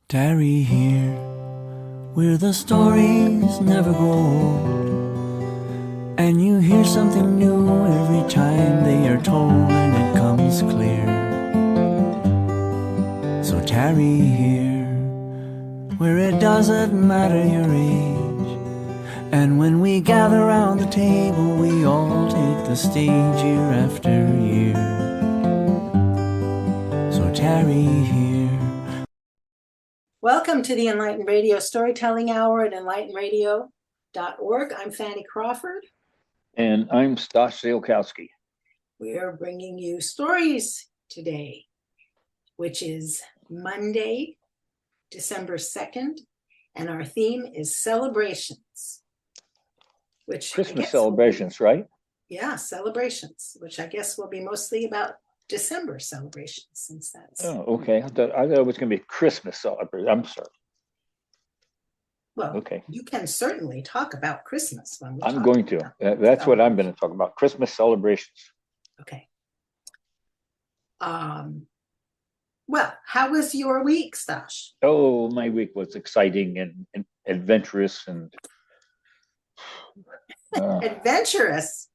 Tarry here, where the stories never grow old, and you hear something new every time they are told, and it comes clear. So tarry here, where it doesn't matter your age, and when we gather round the table, we all take the stage year after year. So tarry here. Welcome to the Enlighten Radio Storytelling Hour at enlightenradio.org. I'm Fanny Crawford. And I'm Stas Zielkowski. We are bringing you stories today, which is Monday, December 2nd, and our theme is celebrations. Which Christmas celebrations, right? Yeah, celebrations, which I guess will be mostly about December celebrations, since that's... Oh, okay. I thought it was going to be Christmas celebration. I'm sorry. Well, okay. You can certainly talk about Christmas when we I'm going to. That's what I'm going to talk about, Christmas celebrations. Okay. Well, how was your week, Stash? Oh, my week was exciting and adventurous and Adventurous.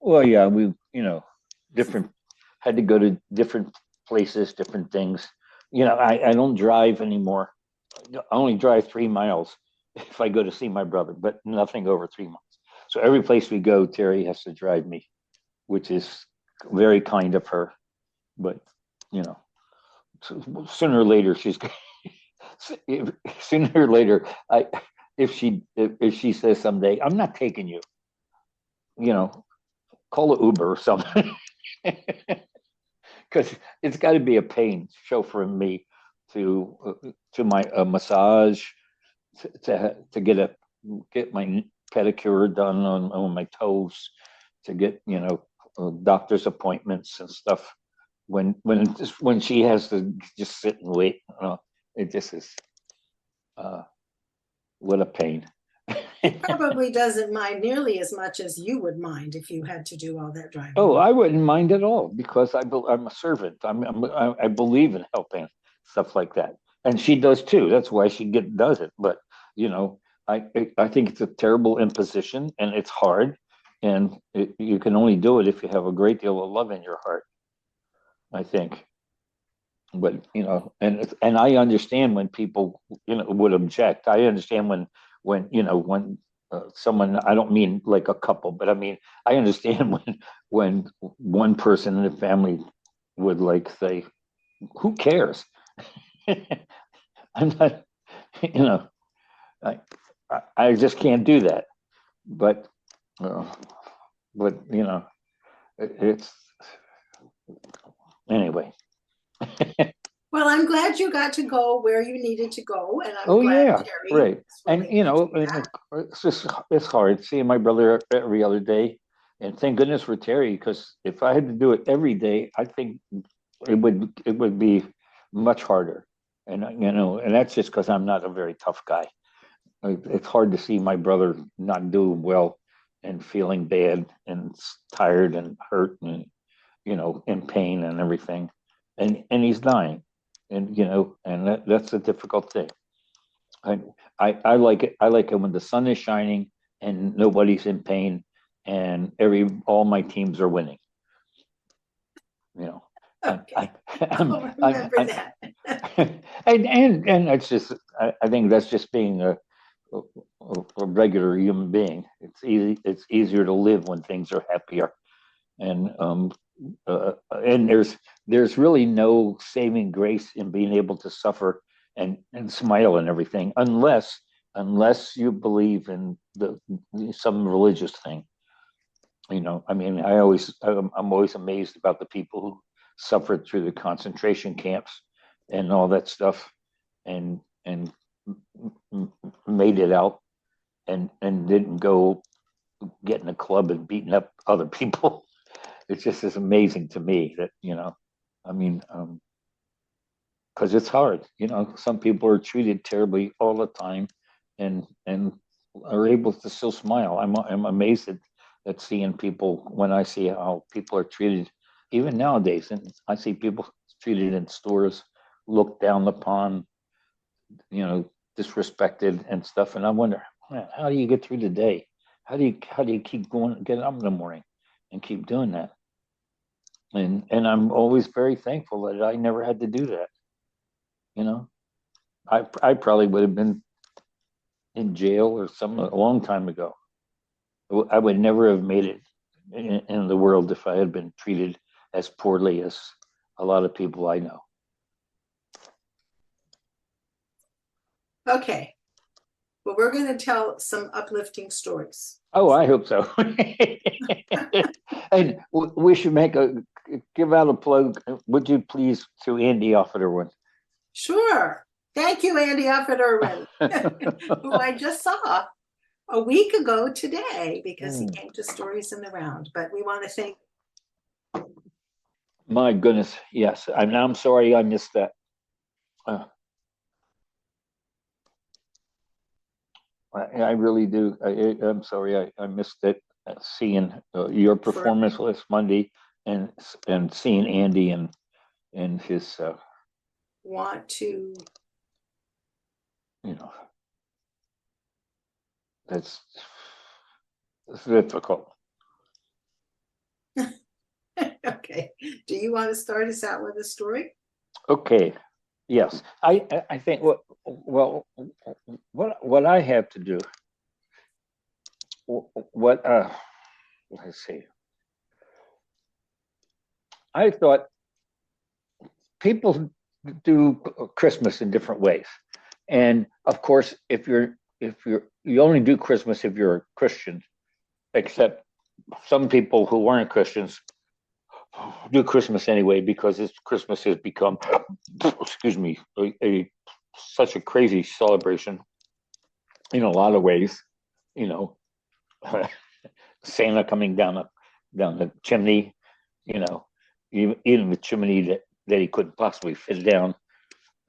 Well, yeah, we different had to go to different places, different things. I don't drive anymore. I only drive 3 miles if I go to see my brother, but nothing over 3 miles. So every place we go, Terry has to drive me, which is very kind of her. But sooner or later she's sooner or later if she says someday, I'm not taking you, call an Uber or something. Because it's got to be a pain chauffeuring me to my massage, to get my pedicure done on my toes, to get doctor's appointments and stuff. When she has to just sit and wait, it just is what a pain. Probably doesn't mind nearly as much as you would mind if you had to do all that driving. Oh, I wouldn't mind at all because I'm a servant. I believe in helping, stuff like that, and she does too. That's why she does it. But I think it's a terrible imposition and it's hard, and you can only do it if you have a great deal of love in your heart, I think. But and I understand when people would object. I understand when someone, I don't mean like a couple, but I mean I understand when one person in the family would like say, who cares? I'm not, I, I just can't do that. But it's anyway. Well, I'm glad you got to go where you needed to go, and I'm Oh glad yeah, Terry right. was And willing to do that. it's hard seeing my brother every other day. And thank goodness for Terry, because if I had to do it every day, I think it would be much harder. And and that's just because I'm not a very tough guy. It's hard to see my brother not doing well and feeling bad and tired and hurt and in pain and everything, and he's dying, and that's a difficult thing. I, I like it. I like it when the sun is shining and nobody's in pain, and all my teams are winning. Okay. I'm, I'll remember that. and that's just. I think that's just being a regular human being. It's easy. It's easier to live when things are happier, and and there's really no saving grace in being able to suffer and smile and everything, unless you believe in some religious thing. I mean, I'm always amazed about the people who suffered through the concentration camps and all that stuff, and made it out, and didn't go get in a club and beating up other people. It's just as amazing to me that I mean, because it's hard. Some people are treated terribly all the time, and are able to still smile. I'm amazed at seeing people when I see how people are treated, even nowadays. And I see people treated in stores, looked down upon, disrespected and stuff. And I wonder, man, how do you get through the day? How do you keep going, get up in the morning and keep doing that? And I'm always very thankful that I never had to do that. You know, I probably would have been in jail or some a long time ago. I would never have made it in the world if I had been treated as poorly as a lot of people I know. Okay. Well, we're going to tell some uplifting stories. Oh, I hope so. And we should give out a plug, would you please, to Andy Offerman. Sure. Thank you, Andy Offerman, who I just saw a week ago today because he came to Stories in the Round. But we want to thank. My goodness, yes. I'm sorry I missed that. I really do. I'm sorry I missed it. Seeing your performance last Monday and seeing Andy and his want to. That's difficult. Okay. Do you want to start us out with a story? Okay. Yes. I think what I have to do. Let's see. I thought people do Christmas in different ways, and of course, if you only do Christmas if you're a Christian, except some people who weren't Christians do Christmas anyway because Christmas has become, excuse me, such a crazy celebration in a lot of ways. Santa coming down the chimney, even the chimney that he couldn't possibly fit down,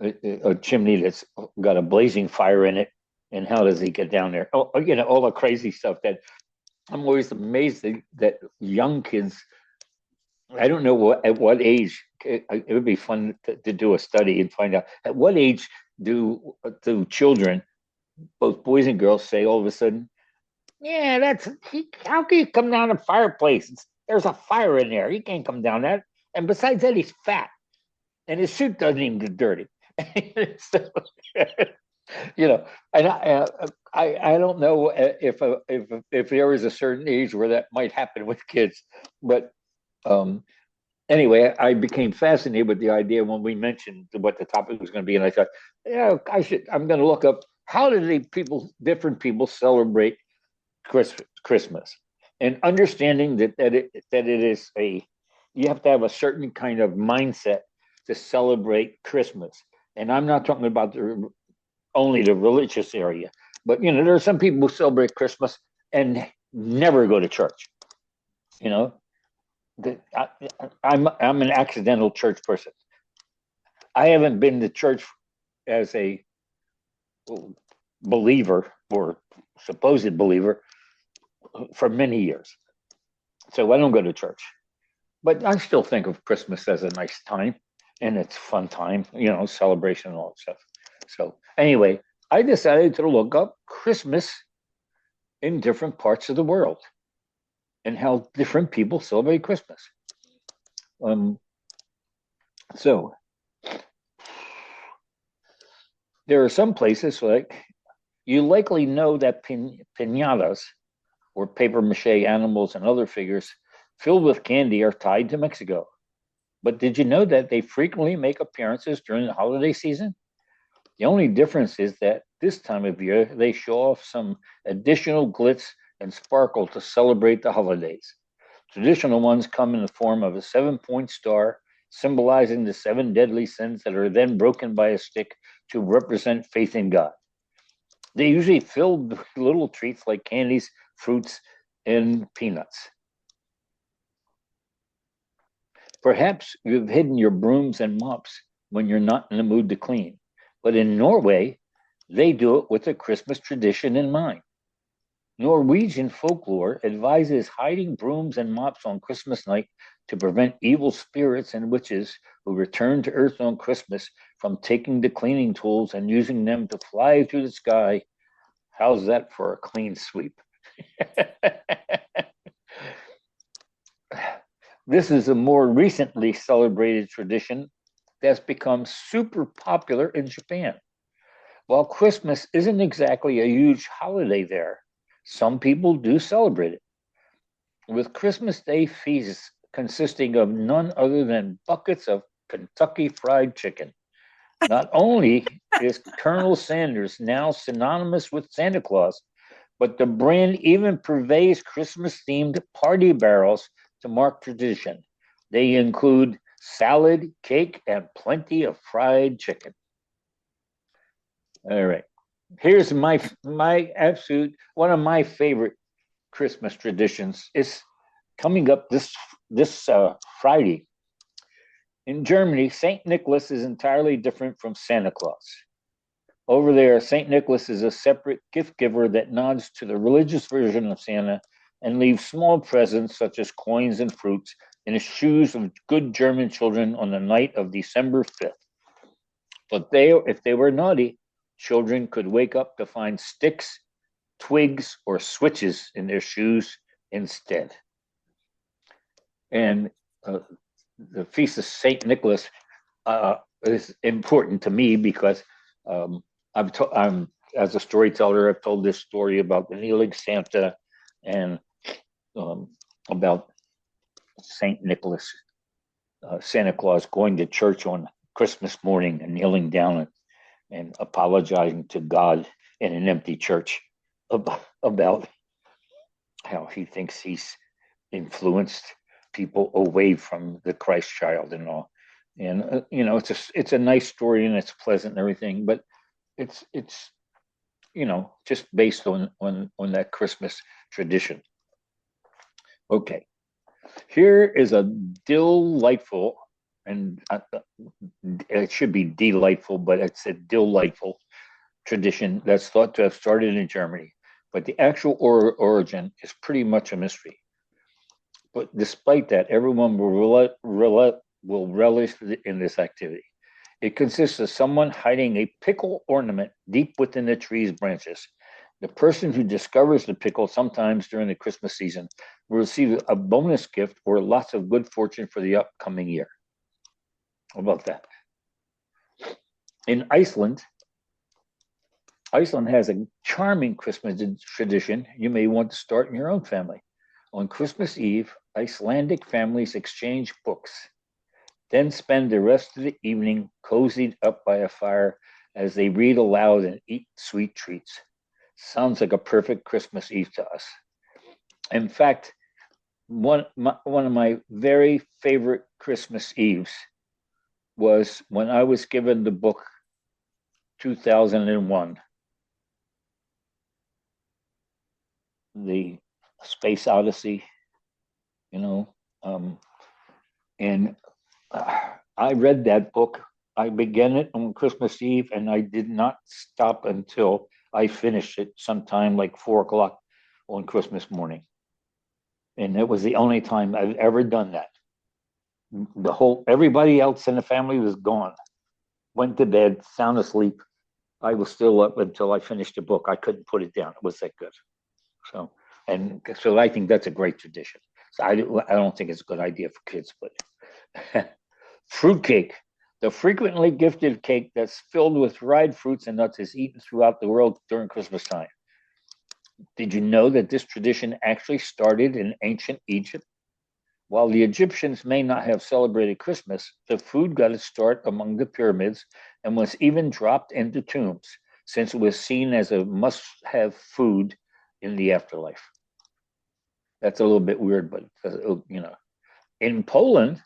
a chimney that's got a blazing fire in it, and how does he get down there? Oh, all the crazy stuff that I'm always amazed that young kids. I don't know at what age. It would be fun to do a study and find out at what age do children, both boys and girls, say all of a sudden, yeah, how can you come down the fireplace? There's a fire in there. He can't come down that. And besides that, he's fat, and his suit doesn't even get dirty. So, and I don't know if there is a certain age where that might happen with kids, but anyway, I became fascinated with the idea when we mentioned what the topic was going to be, and I thought, yeah, I'm going to look up how do different people celebrate Christmas, and understanding that it is you have to have a certain kind of mindset to celebrate Christmas. And I'm not talking about only the religious area, but there are some people who celebrate Christmas and never go to church. I'm an accidental church person. I haven't been to church as a believer or supposed believer for many years. So I don't go to church. But I still think of Christmas as a nice time, and it's a fun time, celebration and all that stuff. So anyway, I decided to look up Christmas in different parts of the world and how different people celebrate Christmas. So there are some places you likely know that piñatas, or paper mache animals and other figures filled with candy, are tied to Mexico. But did you know that they frequently make appearances during the holiday season? The only difference is that this time of year, they show off some additional glitz and sparkle to celebrate the holidays. Traditional ones come in the form of a 7-point star, symbolizing the 7 deadly sins that are then broken by a stick to represent faith in God. They usually filled with little treats like candies, fruits, and peanuts. Perhaps you've hidden your brooms and mops when you're not in the mood to clean. But in Norway, they do it with a Christmas tradition in mind. Norwegian folklore advises hiding brooms and mops on Christmas night to prevent evil spirits and witches who return to Earth on Christmas from taking the cleaning tools and using them to fly through the sky. How's that for a clean sweep? This is a more recently celebrated tradition that's become super popular in Japan. While Christmas isn't exactly a huge holiday there, some people do celebrate it, with Christmas Day feasts consisting of none other than buckets of Kentucky Fried Chicken. Not only is Colonel Sanders now synonymous with Santa Claus, but the brand even purveys Christmas-themed party barrels to mark tradition. They include salad, cake, and plenty of fried chicken. All right. Here's my absolute one of my favorite Christmas traditions. Is coming up this Friday. In Germany, Saint Nicholas is entirely different from Santa Claus. Over there, St. Nicholas is a separate gift giver that nods to the religious version of Santa and leaves small presents such as coins and fruits in the shoes of good German children on the night of December 5th. But if they were naughty, children could wake up to find sticks, twigs, or switches in their shoes instead. And the Feast of St. Nicholas is important to me because I'm as a storyteller, I've told this story about the kneeling Santa and about Saint Nicholas, Santa Claus going to church on Christmas morning and kneeling down and apologizing to God in an empty church about how he thinks he's influenced people away from the Christ child and all. And it's a nice story and it's pleasant and everything, but it's just based on that Christmas tradition. Okay, here is a delightful, and it should be delightful, but it's a delightful tradition that's thought to have started in Germany, but the actual origin is pretty much a mystery. But despite that, everyone will relish in this activity. It consists of someone hiding a pickle ornament deep within the tree's branches. The person who discovers the pickle sometimes during the Christmas season will receive a bonus gift or lots of good fortune for the upcoming year. How about that? In Iceland has a charming Christmas tradition you may want to start in your own family. On Christmas Eve, Icelandic families exchange books, then spend the rest of the evening cozied up by a fire as they read aloud and eat sweet treats. Sounds like a perfect Christmas Eve to us. In fact, one of my very favorite Christmas Eves was when I was given the book 2001, the Space Odyssey, and I read that book. I began it on Christmas Eve, and I did not stop until I finished it sometime like 4 o'clock on Christmas morning. And it was the only time I've ever done that. Everybody else in the family was gone, went to bed, sound asleep. I was still up until I finished the book. I couldn't put it down. It was that good. So I think that's a great tradition. So I don't think it's a good idea for kids, but fruitcake. The frequently gifted cake that's filled with dried fruits and nuts is eaten throughout the world during Christmas time. Did you know that this tradition actually started in ancient Egypt? While the Egyptians may not have celebrated Christmas, the food got its start among the pyramids and was even dropped into tombs, since it was seen as a must-have food in the afterlife. That's a little bit weird, but In Poland,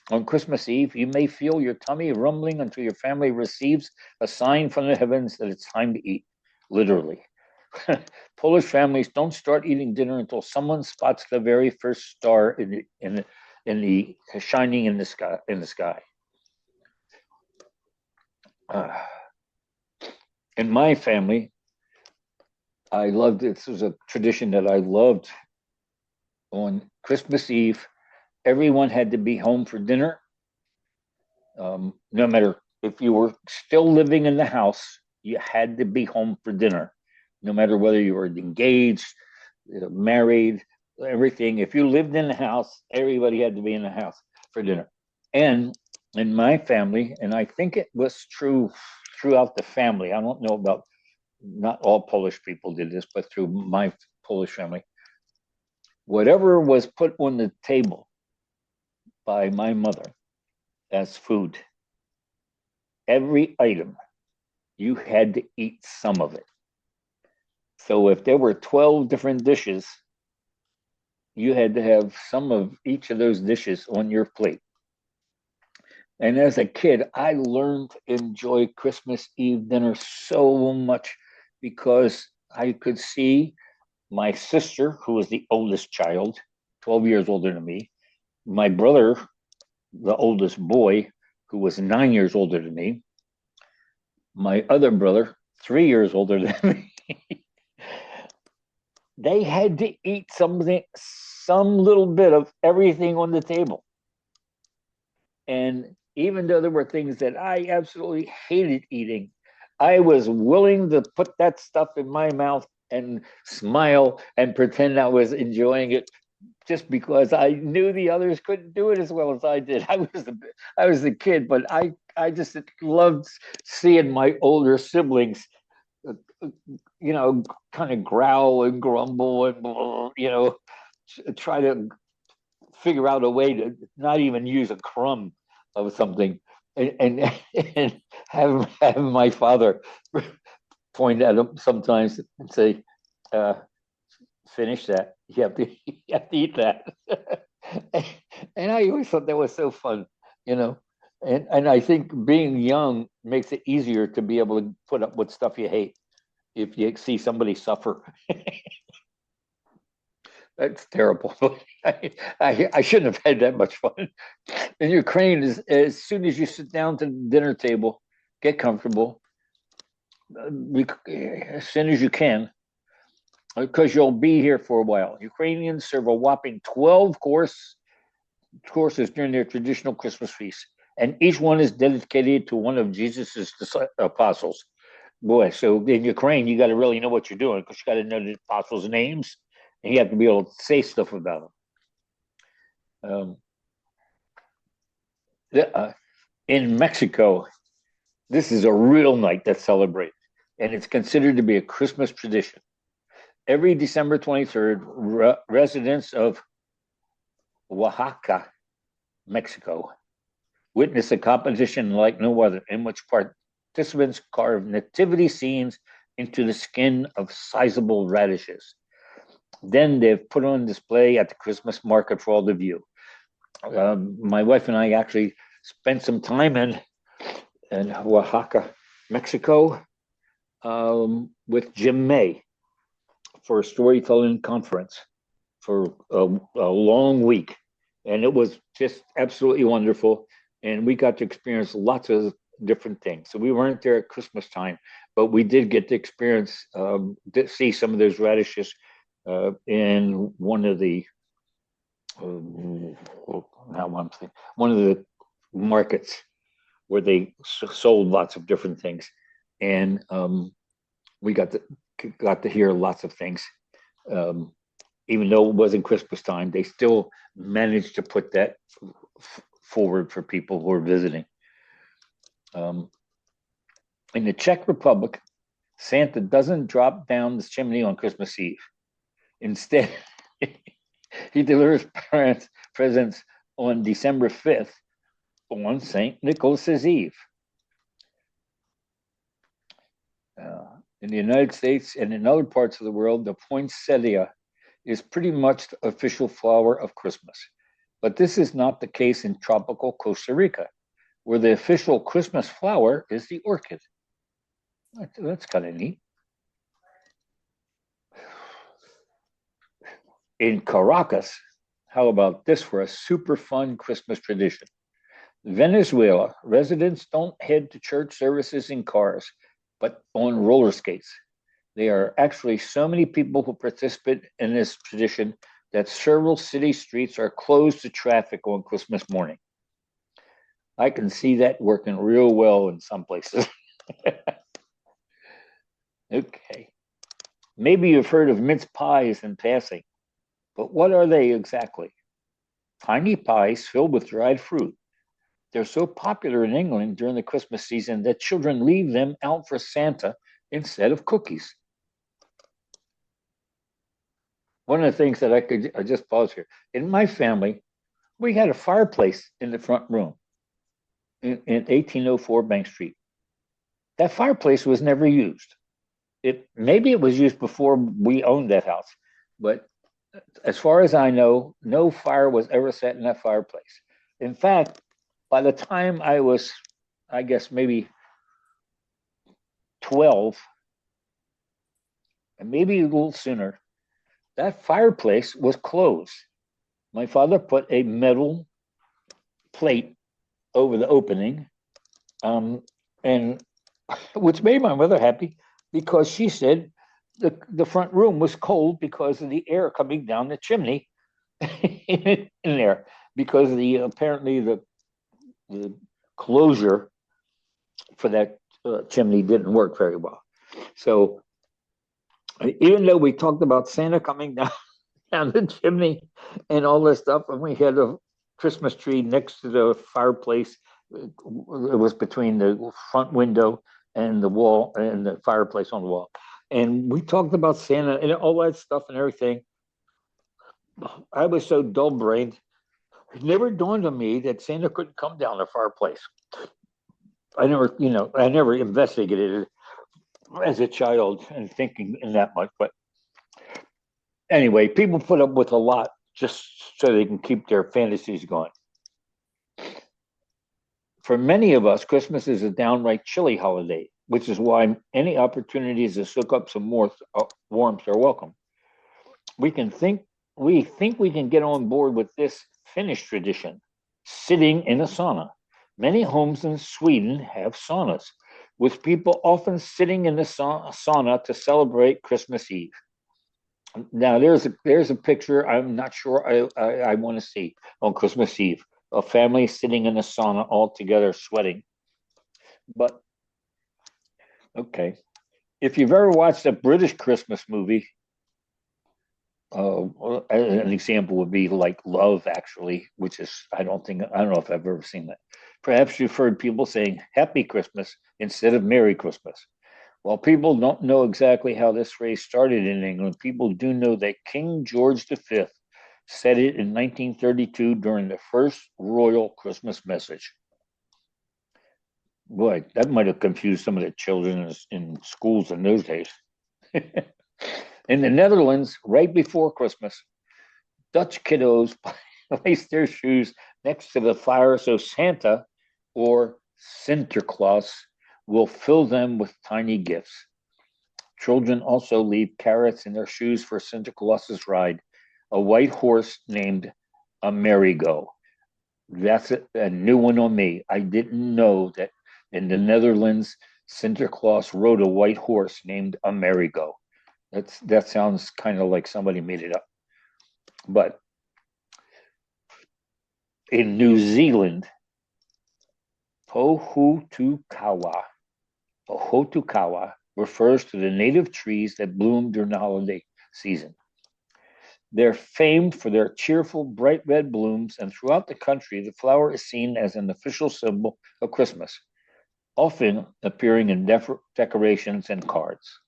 on Christmas Eve, you may feel your tummy rumbling until your family receives a sign from the heavens that it's time to eat, literally. Polish families don't start eating dinner until someone spots the very first star in the shining in the sky. In my family, I loved this was a tradition that I loved on Christmas Eve. everyone had to be home for dinner. No matter if you were still living in the house, you had to be home for dinner, no matter whether you were engaged, married, everything. If you lived in the house, everybody had to be in the house for dinner. And in my family, and I think it was true throughout the family, I don't know about, not all Polish people did this, but through my Polish family, whatever was put on the table by my mother as food, every item, you had to eat some of it. So if there were 12 different dishes, you had to have some of each of those dishes on your plate. And as a kid, I learned to enjoy Christmas Eve dinner so much because I could see my sister, who was the oldest child, 12 years older than me, my brother, the oldest boy, who was 9 years older than me, my other brother, 3 years older than me. They had to eat something, some little bit of everything on the table. And even though there were things that I absolutely hated eating, I was willing to put that stuff in my mouth and smile and pretend I was enjoying it just because I knew the others couldn't do it as well as I did. I was a kid, but I just loved seeing my older siblings, you know, kind of growl and grumble and, you know, try to figure out a way to not even use a crumb of something, and have my father point at him sometimes and say, "Finish that. You have to eat that." And I always thought that was so fun, you know. And I think being young makes it easier to be able to put up with stuff you hate if you see somebody suffer. That's terrible. I shouldn't have had that much fun. In Ukraine, as soon as you sit down to the dinner table, get comfortable, as soon as you can, because you'll be here for a while. Ukrainians serve a whopping 12 courses during their traditional Christmas feast, and each one is dedicated to one of Jesus's apostles. Boy, so in Ukraine, you got to really know what you're doing because you got to know the apostles' names, and you have to be able to say stuff about them. In Mexico, this is a real night that's celebrated, and it's considered to be a Christmas tradition. Every December 23rd, residents of Oaxaca, Mexico, witness a competition like no other in which participants carve nativity scenes into the skin of sizable radishes. Then they've put on display at the Christmas market for all to view. My wife and I actually spent some time in Oaxaca, Mexico, with Jim May for a storytelling conference for a long week. And it was just absolutely wonderful. And we got to experience lots of different things. So we weren't there at Christmas time, but we did get to experience, to see some of those radishes in one of the, one of the markets where they sold lots of different things. And we got to hear lots of things. Even though it wasn't Christmas time, they still managed to put that forward for people who are visiting. In the Czech Republic, Santa doesn't drop down the chimney on Christmas Eve. Instead, he delivers presents on December 5th on St. Nicholas's Eve. In the United States and in other parts of the world, the poinsettia is pretty much the official flower of Christmas. But this is not the case in tropical Costa Rica, where the official Christmas flower is the orchid. That's kind of neat. In Caracas, how about this for a super fun Christmas tradition? Venezuela, residents don't head to church services in cars, but on roller skates. There are actually so many people who participate in this tradition that several city streets are closed to traffic on Christmas morning. I can see that working real well in some places. Okay. Maybe you've heard of mince pies in passing, but what are they exactly? Tiny pies filled with dried fruit. They're so popular in England during the Christmas season that children leave them out for Santa instead of cookies. One of the things that I just pause here. In my family, we had a fireplace in the front room in 1804 Bank Street. That fireplace was never used. Maybe it was used before we owned that house, but as far as I know, no fire was ever set in that fireplace. In fact, by the time I was, I guess maybe 12, and maybe a little sooner, that fireplace was closed. My father put a metal plate over the opening, and which made my mother happy because she said the front room was cold because of the air coming down the chimney in there, because apparently the closure for that chimney didn't work very well. So even though we talked about Santa coming down the chimney and all this stuff, and we had a Christmas tree next to the fireplace, it was between the front window and the wall and the fireplace on the wall. And we talked about Santa and all that stuff and everything. I was so dull brained. It never dawned on me that Santa couldn't come down the fireplace. I never investigated it as a child and thinking in that much. But anyway, people put up with a lot just so they can keep their fantasies going. For many of us, Christmas is a downright chilly holiday, which is why any opportunities to soak up some warmth are welcome. We think we can get on board with this Finnish tradition, sitting in a sauna. Many homes in Sweden have saunas, with people often sitting in the sauna to celebrate Christmas Eve. Now, there's a picture I'm not sure I want to see on Christmas Eve. A family sitting in a sauna all together sweating. But, okay. If you've ever watched a British Christmas movie, an example would be like Love, Actually, which is, I don't know if I've ever seen that. Perhaps you've heard people saying Happy Christmas instead of Merry Christmas. While people don't know exactly how this phrase started in England, people do know that King George V said it in 1932 during the first royal Christmas message. Boy, that might have confused some of the children in schools in those days. In the Netherlands, right before Christmas, Dutch kiddos place their shoes next to the fire so Santa or Sinterklaas will fill them with tiny gifts. Children also leave carrots in their shoes for Sinterklaas's ride, a white horse named Amerigo. That's a new one on me. I didn't know that in the Netherlands, Sinterklaas rode a white horse named Amerigo. That sounds kind of like somebody made it up. But in New Zealand, Pohutukawa refers to the native trees that bloom during the holiday season. They're famed for their cheerful, bright red blooms, and throughout the country, the flower is seen as an official symbol of Christmas, often appearing in decorations and cards.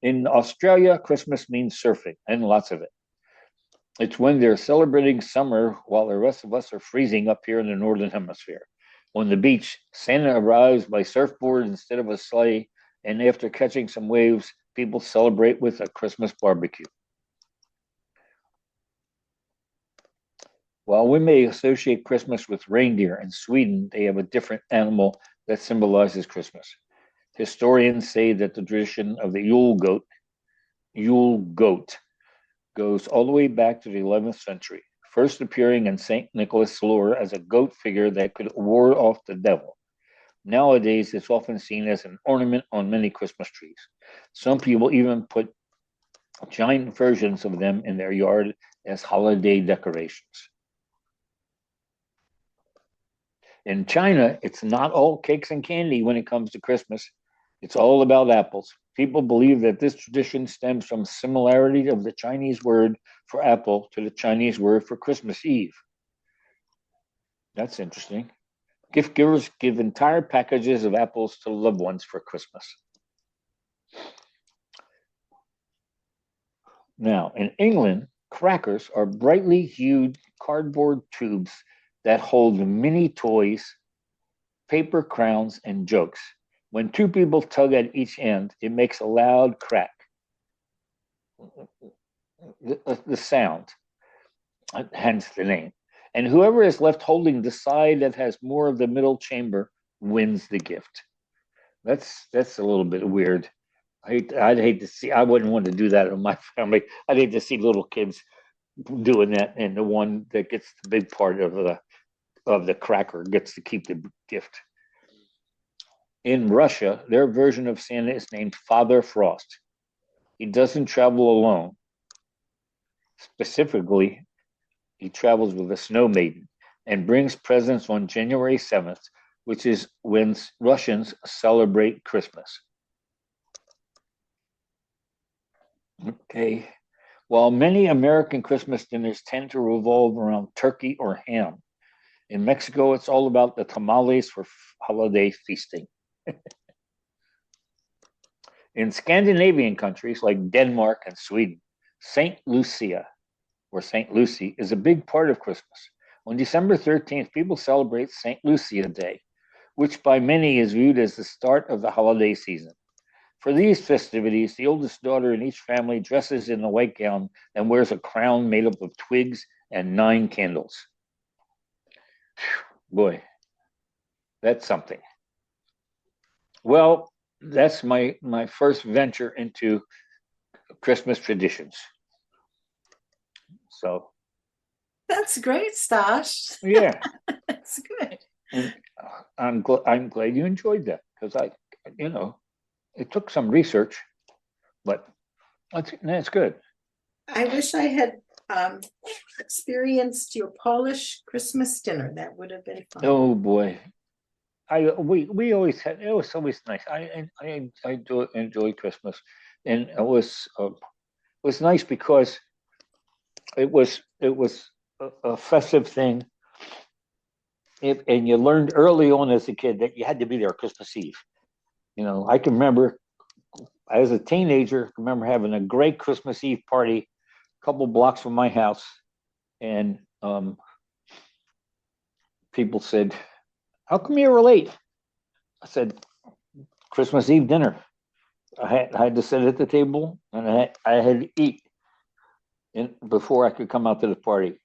In Australia, Christmas means surfing, and lots of it. It's when they're celebrating summer while the rest of us are freezing up here in the Northern Hemisphere. On the beach, Santa arrives by surfboard instead of a sleigh, and after catching some waves, people celebrate with a Christmas barbecue. While we may associate Christmas with reindeer, in Sweden, they have a different animal that symbolizes Christmas. Historians say that the tradition of the Yule goat, goes all the way back to the 11th century, first appearing in St. Nicholas' lore as a goat figure that could ward off the devil. Nowadays, it's often seen as an ornament on many Christmas trees. Some people even put giant versions of them in their yard as holiday decorations. In China, it's not all cakes and candy when it comes to Christmas. It's all about apples. People believe that this tradition stems from similarity of the Chinese word for apple to the Chinese word for Christmas Eve. That's interesting. Gift givers give entire packages of apples to loved ones for Christmas. Now, in England, crackers are brightly hued cardboard tubes that hold mini toys, paper crowns, and jokes. When two people tug at each end, it makes a loud crack. The sound, hence the name. And whoever is left holding the side that has more of the middle chamber wins the gift. That's a little bit weird. I'd hate to see. I wouldn't want to do that in my family. I'd hate to see little kids doing that, and the one that gets the big part of the cracker gets to keep the gift. In Russia, their version of Santa is named Father Frost. He doesn't travel alone. Specifically, he travels with a snow maiden and brings presents on January 7th, which is when Russians celebrate Christmas. Okay. While many American Christmas dinners tend to revolve around turkey or ham, in Mexico, it's all about the tamales for holiday feasting. In Scandinavian countries like Denmark and Sweden, St. Lucia, or St. Lucy, is a big part of Christmas. On December 13th, people celebrate St. Lucia Day, which by many is viewed as the start of the holiday season. For these festivities, the oldest daughter in each family dresses in a white gown and wears a crown made up of twigs and 9 candles. Boy, that's something. Well, that's my first venture into Christmas traditions. So That's great, Stash. yeah, That's good. and I'm glad you enjoyed that, because it took some research, but that's good. I wish I had experienced your Polish Christmas dinner. That would have been fun. Oh boy, we always had, it was always nice. I do enjoy Christmas, and it was nice because it was a festive thing. And you learned early on as a kid that you had to be there Christmas Eve. I can remember as a teenager, I remember having a great Christmas Eve party a couple blocks from my house, and people said, "How come you were late?" I said, "Christmas Eve dinner. I had to sit at the table, and I had to eat before I could come out to the party."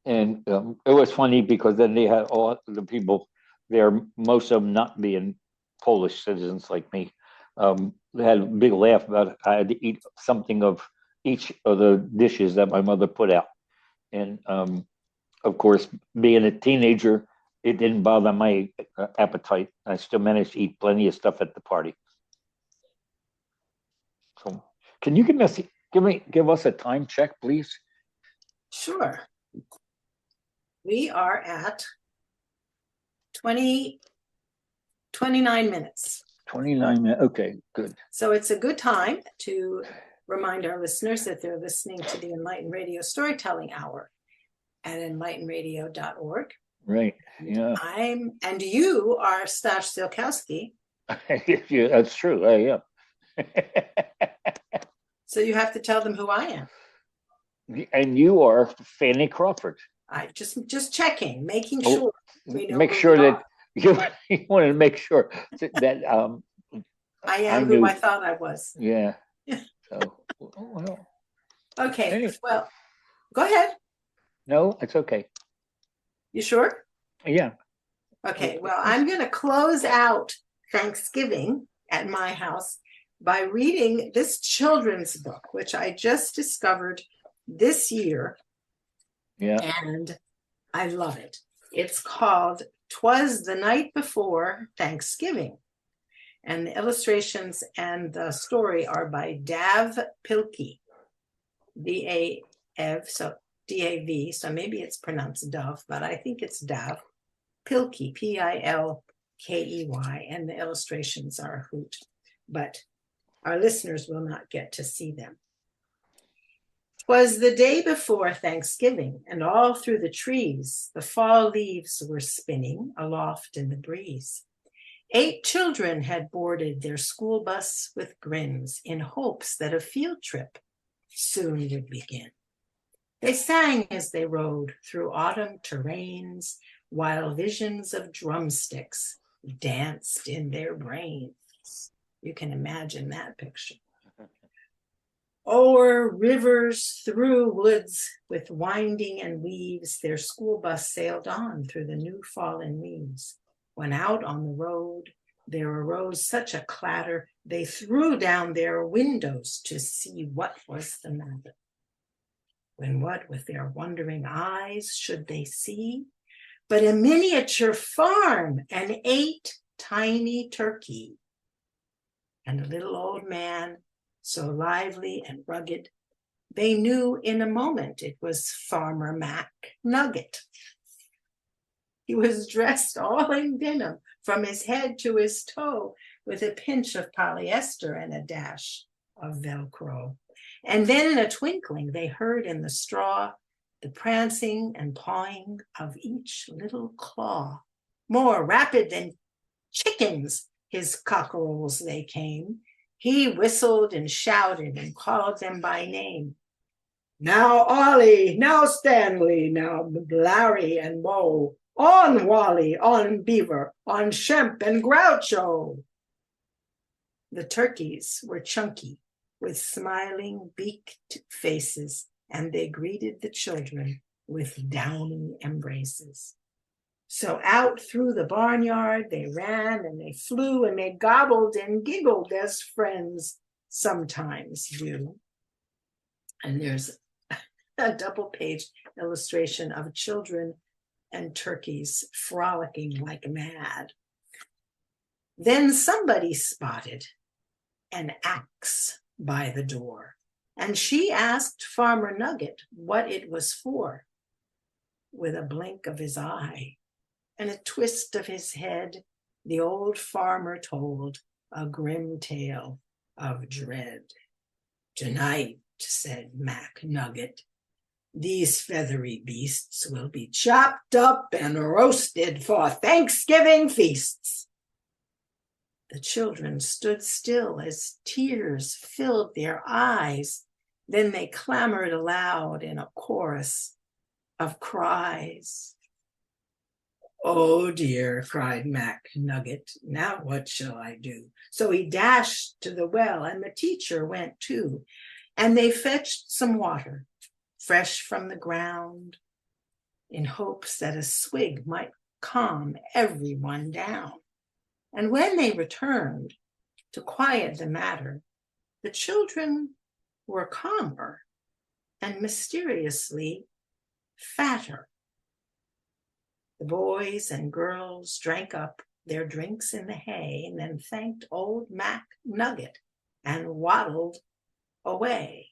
And it was funny because then they had all the people there, most of them not being Polish citizens like me. They had a big laugh about it. I had to eat something of each of the dishes that my mother put out. And of course, being a teenager, it didn't bother my appetite. I still managed to eat plenty of stuff at the party. So, can you give us a time check, please? Sure. We are at 29 minutes. 29 minutes. Okay, good. So it's a good time to remind our listeners that they're listening to the Enlighten Radio Storytelling Hour at enlightenradio.org. Right. Yeah. And you are Stash Silkowski. Yeah, that's true. I am. So you have to tell them who I am. And you are Fanny Crawford. I just checking, making sure we know. Make sure that you wanted to make sure that I am who I thought I was. Yeah. So well. Okay. Anyway. Well, go ahead. No, it's okay. You sure? Yeah. Okay. Well, I'm going to close out Thanksgiving at my house by reading this children's book, which I just discovered this year. Yeah. And I love it. It's called "'Twas the Night Before Thanksgiving." And the illustrations and the story are by Dav Pilkey, D-A-V, so D-A-V, so maybe it's pronounced Dove, but I think it's Dav Pilkey, P-I-L-K-E-Y, and the illustrations are a hoot, but our listeners will not get to see them. 'Twas the day before Thanksgiving, and all through the trees the fall leaves were spinning aloft in the breeze. 8 children had boarded their school bus with grins in hopes that a field trip soon would begin. They sang as they rode through autumn terrains, while visions of drumsticks danced in their brains. You can imagine that picture. O'er rivers, through woods, with winding and weaves, their school bus sailed on through the new fallen leaves. When out on the road, there arose such a clatter, they threw down their windows to see what was the matter. When what with their wondering eyes should they see? But a miniature farm and 8 tiny turkey. And a little old man, so lively and rugged, they knew in a moment it was Farmer Mac Nugget. He was dressed all in denim from his head to his toe, with a pinch of polyester and a dash of Velcro. And then in a twinkling, they heard in the straw the prancing and pawing of each little claw. More rapid than chickens, his cockerels they came. He whistled and shouted and called them by name. Now Ollie, now Stanley, now Larry and Moe. On Wally, on Beaver, on Shemp and Groucho. The turkeys were chunky, with smiling beaked faces, and they greeted the children with downy embraces. So out through the barnyard they ran and they flew and they gobbled and giggled as friends sometimes do. And there's a double-page illustration of children and turkeys frolicking like mad. Then somebody spotted an axe by the door, and she asked Farmer Nugget what it was for. With a blink of his eye and a twist of his head, the old farmer told a grim tale of dread. Tonight, said Mac Nugget, these feathery beasts will be chopped up and roasted for Thanksgiving feasts. The children stood still as tears filled their eyes. Then they clamored aloud in a chorus of cries. Oh dear, cried Mac Nugget, now what shall I do? So he dashed to the well, and the teacher went too, and they fetched some water, fresh from the ground, in hopes that a swig might calm everyone down. And when they returned to quiet the matter, the children were calmer and mysteriously fatter. The boys and girls drank up their drinks in the hay and then thanked old Mac Nugget and waddled away.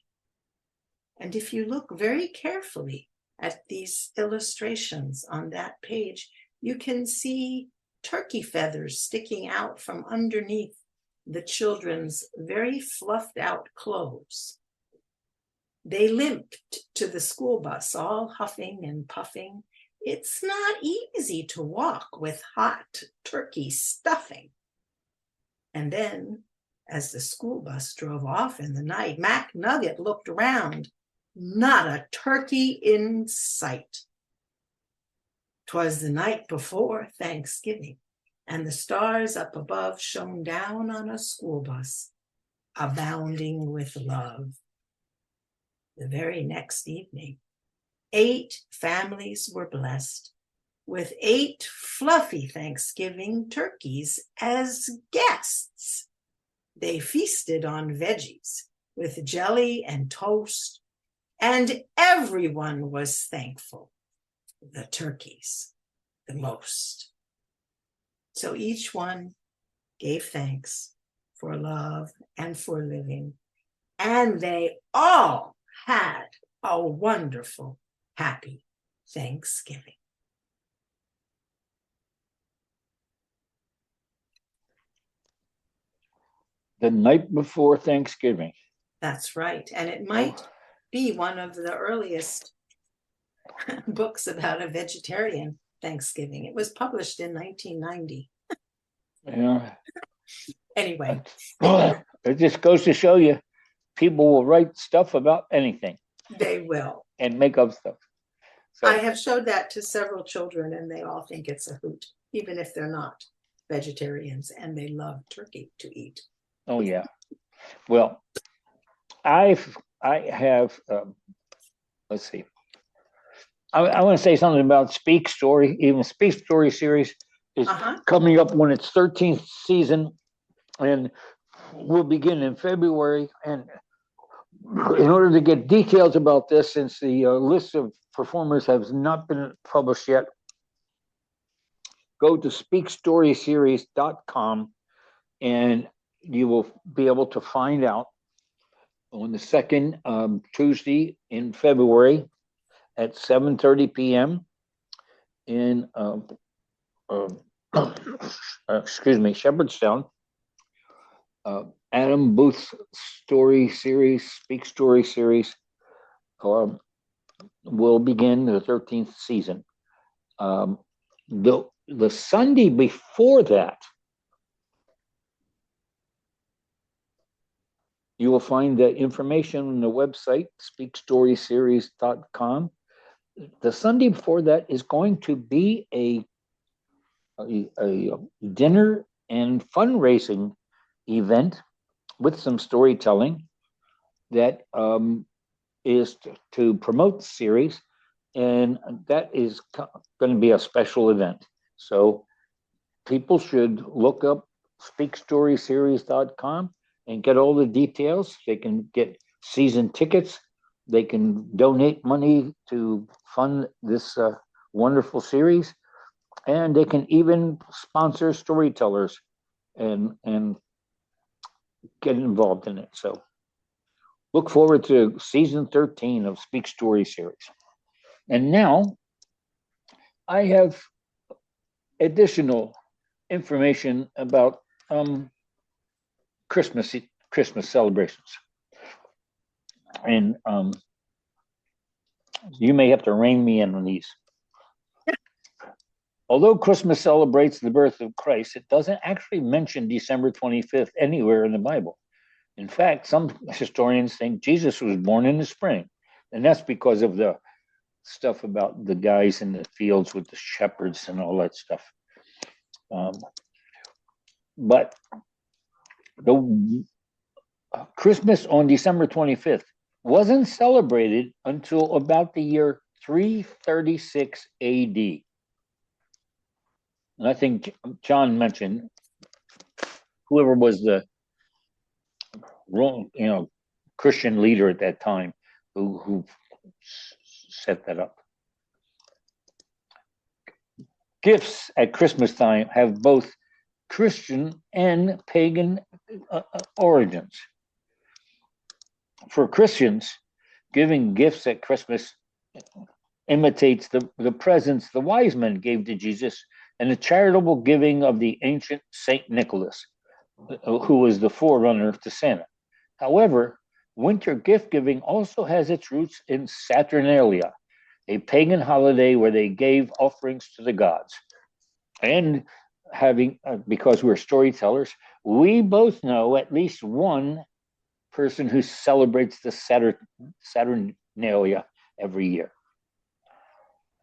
And if you look very carefully at these illustrations on that page, you can see turkey feathers sticking out from underneath the children's very fluffed out clothes. They limped to the school bus, all huffing and puffing. It's not easy to walk with hot turkey stuffing. And then, as the school bus drove off in the night, Mac Nugget looked around. Not a turkey in sight. 'Twas the night before Thanksgiving, and the stars up above shone down on a school bus, abounding with love. The very next evening, 8 families were blessed with 8 fluffy Thanksgiving turkeys as guests. They feasted on veggies with jelly and toast, and everyone was thankful. The turkeys the most. So each one gave thanks for love and for living, and they all had a wonderful, happy Thanksgiving. The night before Thanksgiving. That's right. And it might be one of the earliest books about a vegetarian Thanksgiving. It was published in 1990. Yeah. Anyway, It just goes to show you people will write stuff about anything they will. and make up stuff. So, I have showed that to several children, and they all think it's a hoot, even if they're not vegetarians, and they love turkey to eat. oh yeah. Well, I have let's see. I want to say something about Speak Story. Even Speak Story series is coming up on its 13th season, and will begin in February. And in order to get details about this, since the list of performers has not been published yet, go to speakstoryseries.com and you will be able to find out on the second Tuesday in February at 7:30 p.m. in Shepherdstown. Adam Booth's story series, Speak Story series, will begin the 13th season. The Sunday before that, you will find that information on the website, speakstoryseries.com. The Sunday before that is going to be a dinner and fundraising event with some storytelling that is to promote the series, and that is going to be a special event. So people should look up speakstoryseries.com and get all the details. They can get season tickets. They can donate money to fund this wonderful series, and they can even sponsor storytellers and get involved in it. So look forward to season 13 of Speak Story series. And now I have additional information about Christmas celebrations. And you may have to rein me in on these. Although Christmas celebrates the birth of Christ, it doesn't actually mention December 25th anywhere in the Bible. In fact, some historians think Jesus was born in the spring, and that's because of the stuff about the guys in the fields with the shepherds and all that stuff. But the Christmas on December 25th wasn't celebrated until about the year 336 AD. And I think John mentioned whoever was the Christian leader at that time who set that up. Gifts at Christmas time have both Christian and pagan origins. For Christians, giving gifts at Christmas imitates the presents the wise men gave to Jesus and the charitable giving of the ancient Saint Nicholas, who was the forerunner to Santa. However, winter gift giving also has its roots in Saturnalia, a pagan holiday where they gave offerings to the gods. And because we're storytellers, we both know at least one person who celebrates the Saturnalia every year.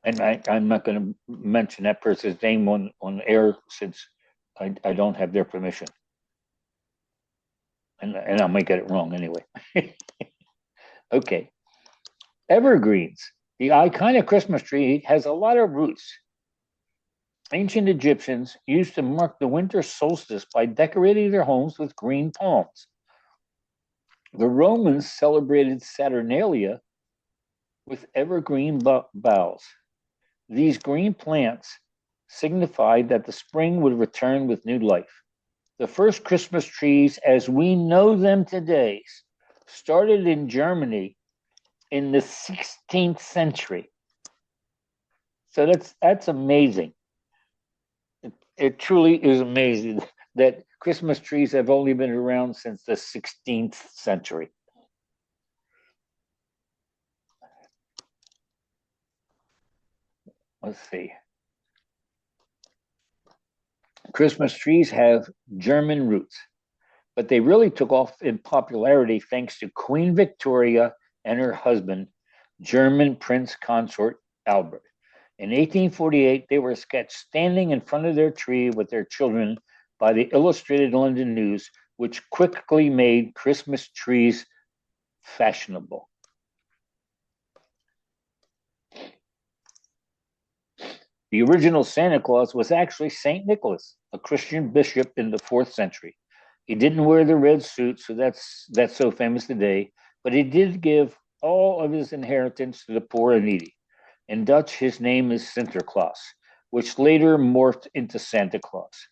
And I'm not going to mention that person's name on air since I don't have their permission. And I might get it wrong anyway. Okay. Evergreens. The iconic Christmas tree has a lot of roots. Ancient Egyptians used to mark the winter solstice by decorating their homes with green palms. The Romans celebrated Saturnalia with evergreen boughs. These green plants signified that the spring would return with new life. The first Christmas trees, as we know them today, started in Germany in the 16th century. So that's amazing. It truly is amazing that Christmas trees have only been around since the 16th century. Let's see. Christmas trees have German roots, but they really took off in popularity thanks to Queen Victoria and her husband, German Prince Consort Albert. In 1848, they were sketched standing in front of their tree with their children by the Illustrated London News, which quickly made Christmas trees fashionable. The original Santa Claus was actually St. Nicholas, a Christian bishop in the 4th century. He didn't wear the red suit, so that's so famous today, but he did give all of his inheritance to the poor and needy. In Dutch, his name is Sinterklaas, which later morphed into Santa Claus.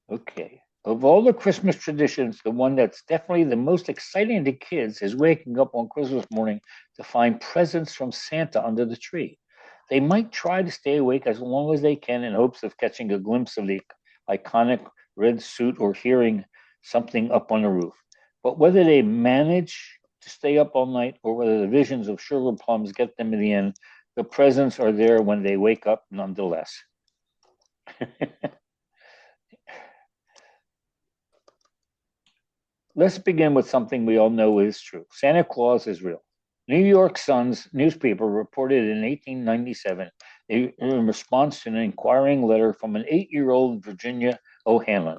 Okay. Of all the Christmas traditions, the one that's definitely the most exciting to kids is waking up on Christmas morning to find presents from Santa under the tree. They might try to stay awake as long as they can in hopes of catching a glimpse of the iconic red suit or hearing something up on the roof. But whether they manage to stay up all night or whether the visions of sugar plums get them in the end, the presents are there when they wake up nonetheless. Let's begin with something we all know is true. Santa Claus is real. New York Sun's newspaper reported in 1897 in response to an inquiring letter from an 8-year-old Virginia O'Hanlon.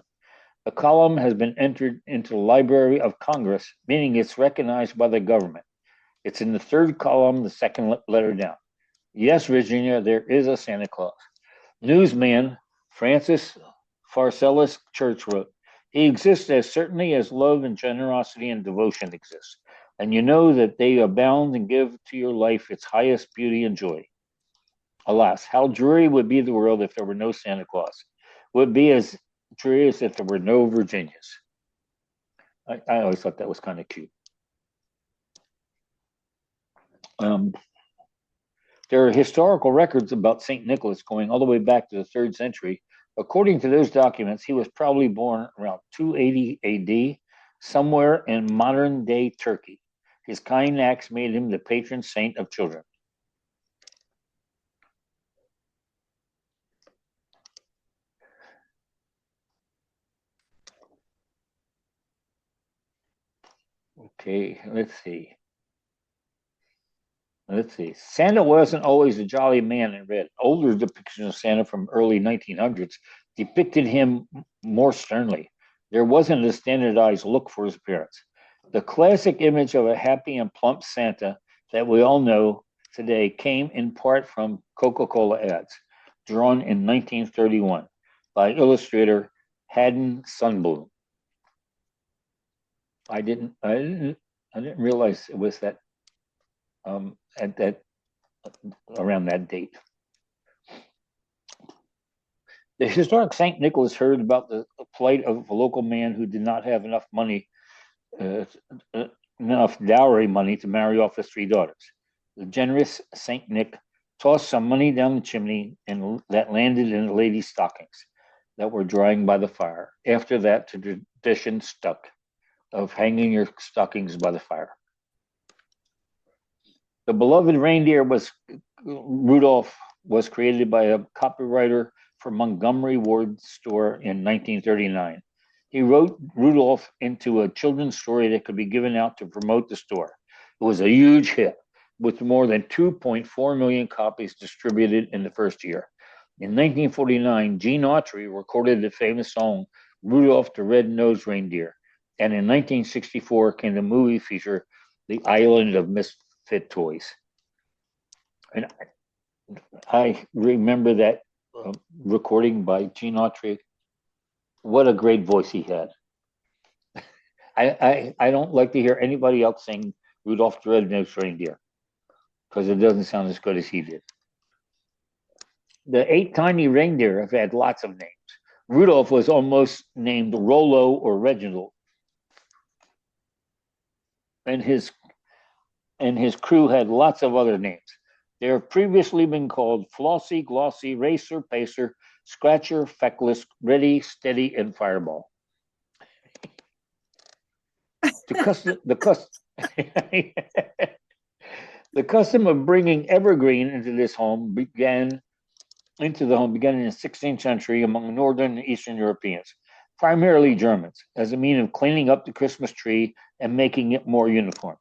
The column has been entered into the Library of Congress, meaning it's recognized by the government. It's in the 3rd column, the 2nd letter down. Yes, Virginia, there is a Santa Claus. Newsman Francis Pharcellus Church wrote, he exists as certainly as love and generosity and devotion exist, and you know that they abound and give to your life its highest beauty and joy. Alas, how dreary would be the world if there were no Santa Claus. Would be as dreary as if there were no Virginias. I always thought that was kind of cute. Um, There are historical records about St. Nicholas going all the way back to the 3rd century. According to those documents, he was probably born around 280 AD, somewhere in modern day Turkey. His kind acts made him the patron saint of children. Okay, let's see. Santa wasn't always a jolly man in red. Older depictions of Santa from early 1900s depicted him more sternly. There wasn't a standardized look for his appearance. The classic image of a happy and plump Santa that we all know today came in part from Coca-Cola ads, drawn in 1931 by illustrator Haddon Sunbloom. I didn't realize it was that at that around that date. The historic St. Nicholas heard about the plight of a local man who did not have enough money, uh, enough dowry money to marry off his 3 daughters. The generous St. Nick tossed some money down the chimney and that landed in the lady's stockings that were drying by the fire. After that, the tradition stuck of hanging your stockings by the fire. The beloved reindeer was Rudolph was created by a copywriter for Montgomery Ward's store in 1939. He wrote Rudolph into a children's story that could be given out to promote the store. It was a huge hit, with more than 2.4 million copies distributed in the first year. In 1949, Gene Autry recorded the famous song Rudolph the Red-Nosed Reindeer, and in 1964 came the movie feature The Island of Misfit Toys. And I remember that recording by Gene Autry. What a great voice he had. I don't like to hear anybody else sing Rudolph the Red-Nosed Reindeer, because it doesn't sound as good as he did. The 8 tiny reindeer have had lots of names. Rudolph was almost named Rollo or Reginald, and his crew had lots of other names. They have previously been called Flossie, Glossy, Racer, Pacer, Scratcher, Feckless, Ready, Steady, and Fireball. The custom of bringing evergreen into the home began in the 16th century among Northern and Eastern Europeans, primarily Germans, as a means of cleaning up the Christmas tree and making it more uniform.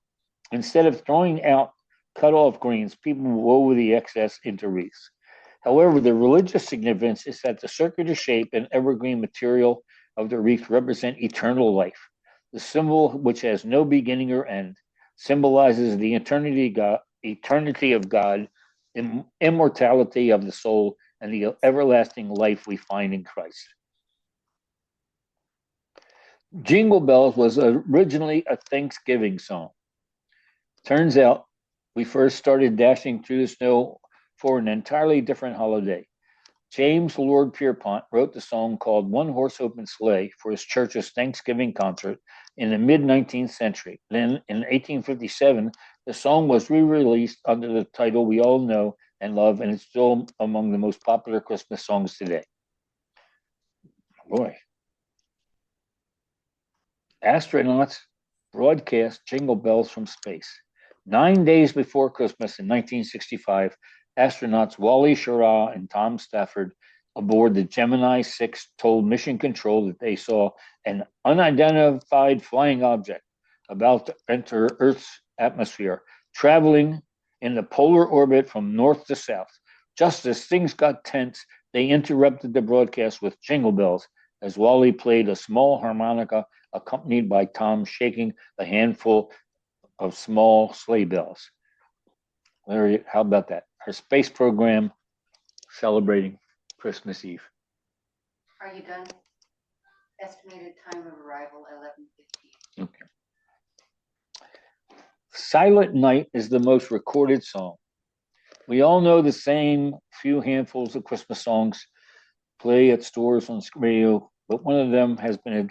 Instead of throwing out cut-off greens, people wove the excess into wreaths. However, the religious significance is that the circular shape and evergreen material of the wreath represent eternal life. The symbol, which has no beginning or end, symbolizes the eternity of God, immortality of the soul, and the everlasting life we find in Christ. Jingle Bells was originally a Thanksgiving song. Turns out we first started dashing through the snow for an entirely different holiday. James Lord Pierpont wrote the song called One Horse Open Sleigh for his church's Thanksgiving concert in the mid-19th century. Then, in 1857, the song was re-released under the title we all know and love, and it's still among the most popular Christmas songs today. Boy. Astronauts broadcast Jingle Bells from space. 9 days before Christmas in 1965, astronauts Wally Schirra and Tom Stafford aboard the Gemini 6 told Mission Control that they saw an unidentified flying object about to enter Earth's atmosphere, traveling in the polar orbit from north to south. Just as things got tense, they interrupted the broadcast with Jingle Bells as Wally played a small harmonica accompanied by Tom shaking a handful of small sleigh bells. Larry, how about that? Our space program celebrating Christmas Eve. Are you done? Estimated time of arrival 11:15. Okay. Silent Night is the most recorded song. We all know the same few handfuls of Christmas songs play at stores on radio, but one of them has been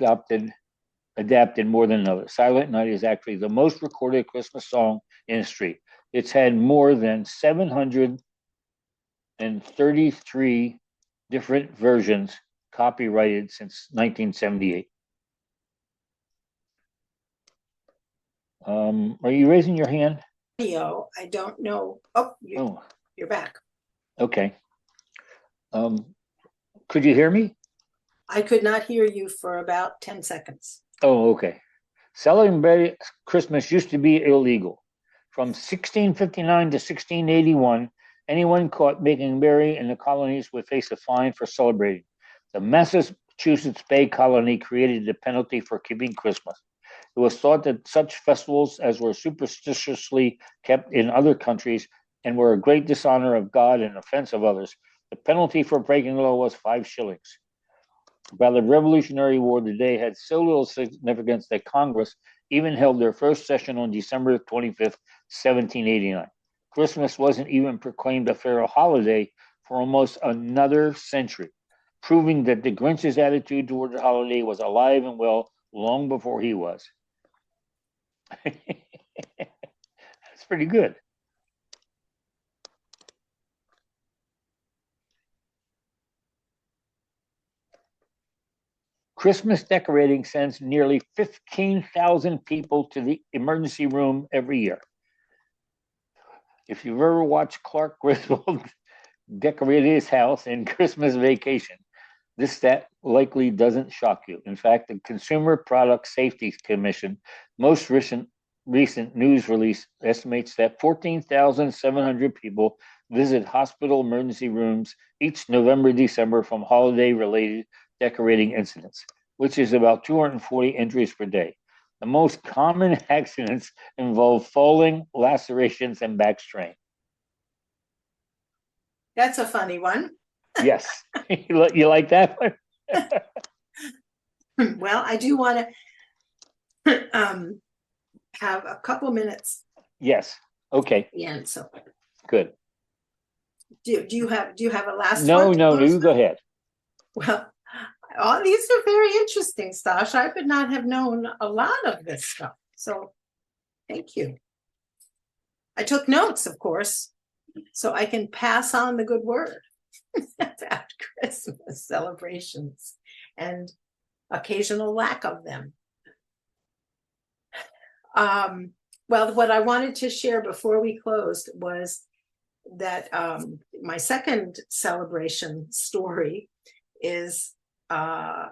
adapted more than another. Silent Night is actually the most recorded Christmas song in history. It's had more than 733 different versions copyrighted since 1978. Are you raising your hand? Audio, I don't know. Oh, you're back. Okay. Could you hear me? I could not hear you for about 10 seconds. Oh, okay. Celebrating Christmas used to be illegal. From 1659 to 1681, anyone caught making merry in the colonies would face a fine for celebrating. The Massachusetts Bay Colony created the penalty for keeping Christmas. It was thought that such festivals as were superstitiously kept in other countries and were a great dishonor of God and offense of others. The penalty for breaking the law was 5 shillings. By the Revolutionary War, the day had so little significance that Congress even held their first session on December 25th, 1789. Christmas wasn't even proclaimed a federal holiday for almost another century, proving that the Grinch's attitude toward the holiday was alive and well long before he was. That's pretty good. Christmas decorating sends nearly 15,000 people to the emergency room every year. If you've ever watched Clark Griswold decorate his house in Christmas Vacation, this stat likely doesn't shock you. In fact, the Consumer Product Safety Commission most recent news release estimates that 14,700 people visit hospital emergency rooms each November, December from holiday-related decorating incidents, which is about 240 injuries per day. The most common accidents involve falling, lacerations, and back strain. That's a funny one. Yes. You like that one? Well, I do want to have a couple minutes Yes. Okay. at the end. So Good. do you have a last No, one? no, you go ahead. Well, all these are very interesting, Stash. I would not have known a lot of this stuff. So thank you. I took notes, of course, so I can pass on the good word about Christmas celebrations and occasional lack of them. Well, what I wanted to share before we closed was that my second celebration story is I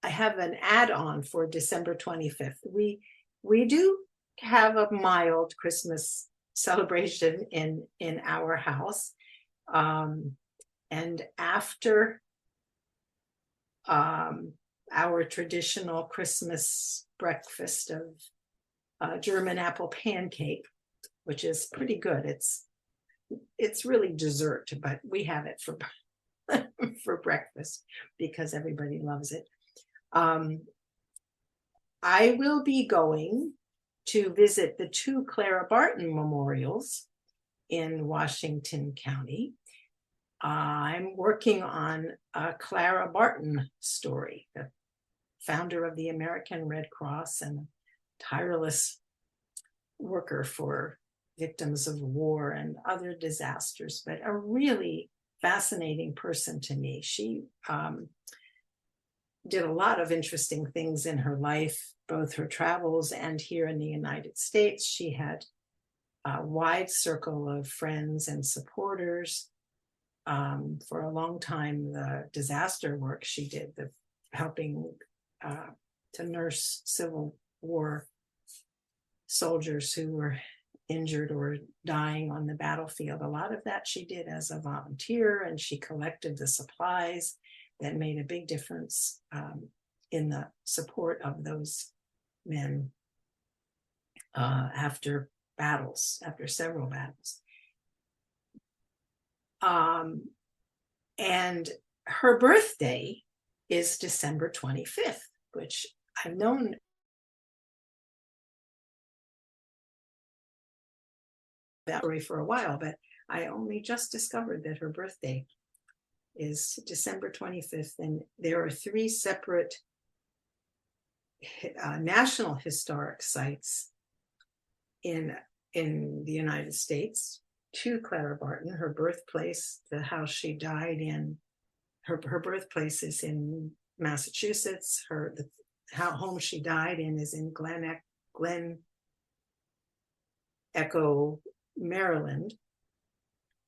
have an add-on for December 25th. We do have a mild Christmas celebration in our house, and after our traditional Christmas breakfast of German apple pancake, which is pretty good. It's really dessert, but we have it for for breakfast because everybody loves it. I will be going to visit the 2 Clara Barton memorials in Washington County. I'm working on a Clara Barton story, the founder of the American Red Cross and a tireless worker for victims of war and other disasters, but a really fascinating person to me. She did a lot of interesting things in her life, both her travels and here in the United States. She had a wide circle of friends and supporters. For a long time, the disaster work she did, the helping to nurse Civil War soldiers who were injured or dying on the battlefield. A lot of that she did as a volunteer, and she collected the supplies that made a big difference in the support of those men after several battles. And her birthday is December 25th, which I've known that story for a while, but I only just discovered that her birthday is December 25th. And there are 3 separate national historic sites in the United States to Clara Barton. Her birthplace, the house she died in, her birthplace is in Massachusetts. The home she died in is in Glen Echo, Maryland.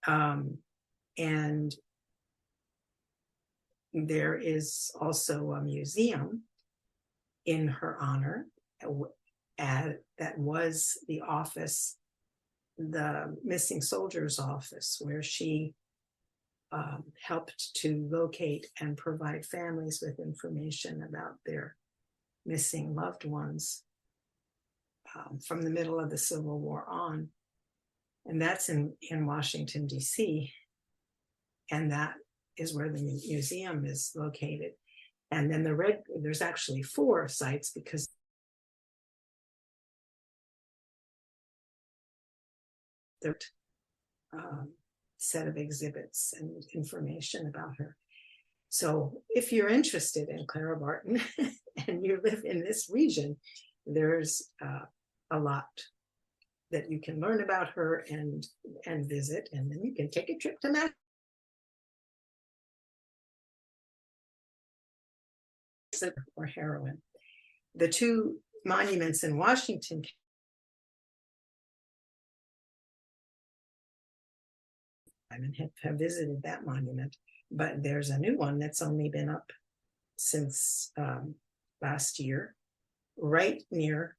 And there is also a museum in her honor that was the office, the missing soldiers office, where she helped to locate and provide families with information about their missing loved ones from the middle of the Civil War on. And that's in Washington, D.C. And that is where the museum is located. And then there's actually 4 sites because they're set of exhibits and information about her. So if you're interested in Clara Barton and you live in this region, there's a lot that you can learn about her and visit, and then you can take a trip to Massachusetts or heroin. The 2 monuments in Washington and have visited that monument, but there's a new one that's only been up since last year, right near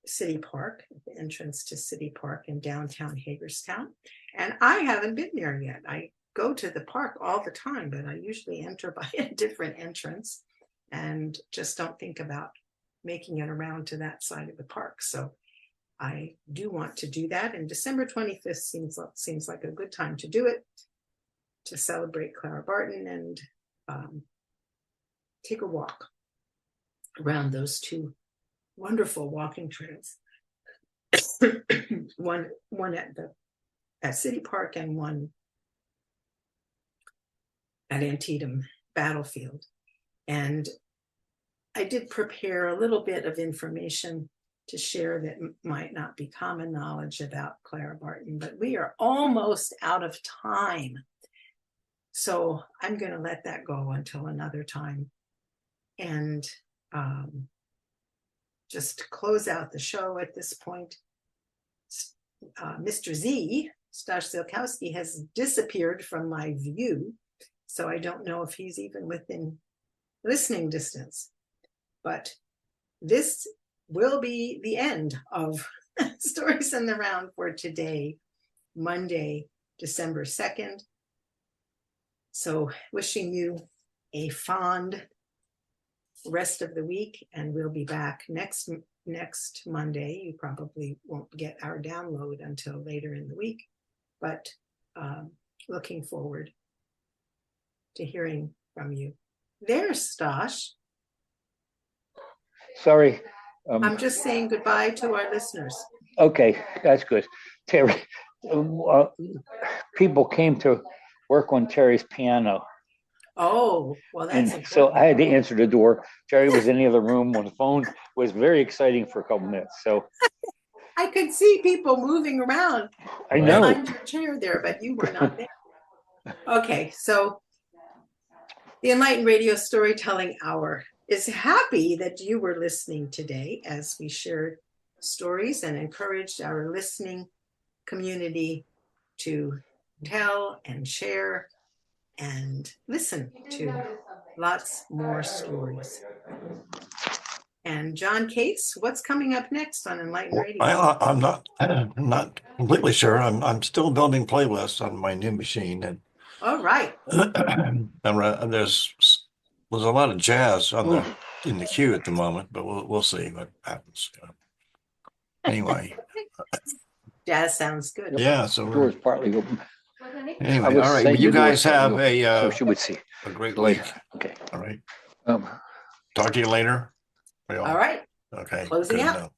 City Park, the entrance to City Park in downtown Hagerstown. And I haven't been there yet. I go to the park all the time, but I usually enter by a different entrance and just don't think about making it around to that side of the park. So I do want to do that, and December 25th seems like a good time to do it, to celebrate Clara Barton and take a walk around those 2 wonderful walking trails. one at City Park and one at Antietam Battlefield. And I did prepare a little bit of information to share that might not be common knowledge about Clara Barton, but we are almost out of time. So I'm going to let that go until another time. And just to close out the show at this point, Mr. Z, Stash Zielkowski, has disappeared from my view. So I don't know if he's even within listening distance. But this will be the end of Stories in the Round for today, Monday, December 2nd. So wishing you a fond rest of the week, and we'll be back next Monday. You probably won't get our download until later in the week, but looking forward to hearing from you. There's Stosh. Sorry. I'm just saying goodbye to our listeners. Okay, that's good. Terry, people came to work on Terry's piano. Oh, well, that's and so I had to answer the door. Terry was in the other room on the phone. It was very exciting for a couple minutes. So I could see people moving around. I know behind your chair there, but you were not there. Okay, so the Enlighten Radio Storytelling Hour is happy that you were listening today as we shared stories and encouraged our listening community to tell and share and listen to lots more stories. And John Cates, what's coming up next on Enlighten Radio? I'm not completely sure. I'm still building playlists on my new machine, and all right. There's a lot of jazz in the queue at the moment, but we'll see what happens. Anyway, jazz sounds good. Yeah, so the door's partly open. Anyway, all right. You guys have so she would see a great week. Okay. All right. Um, Talk to you later. All right. Okay. Closing out.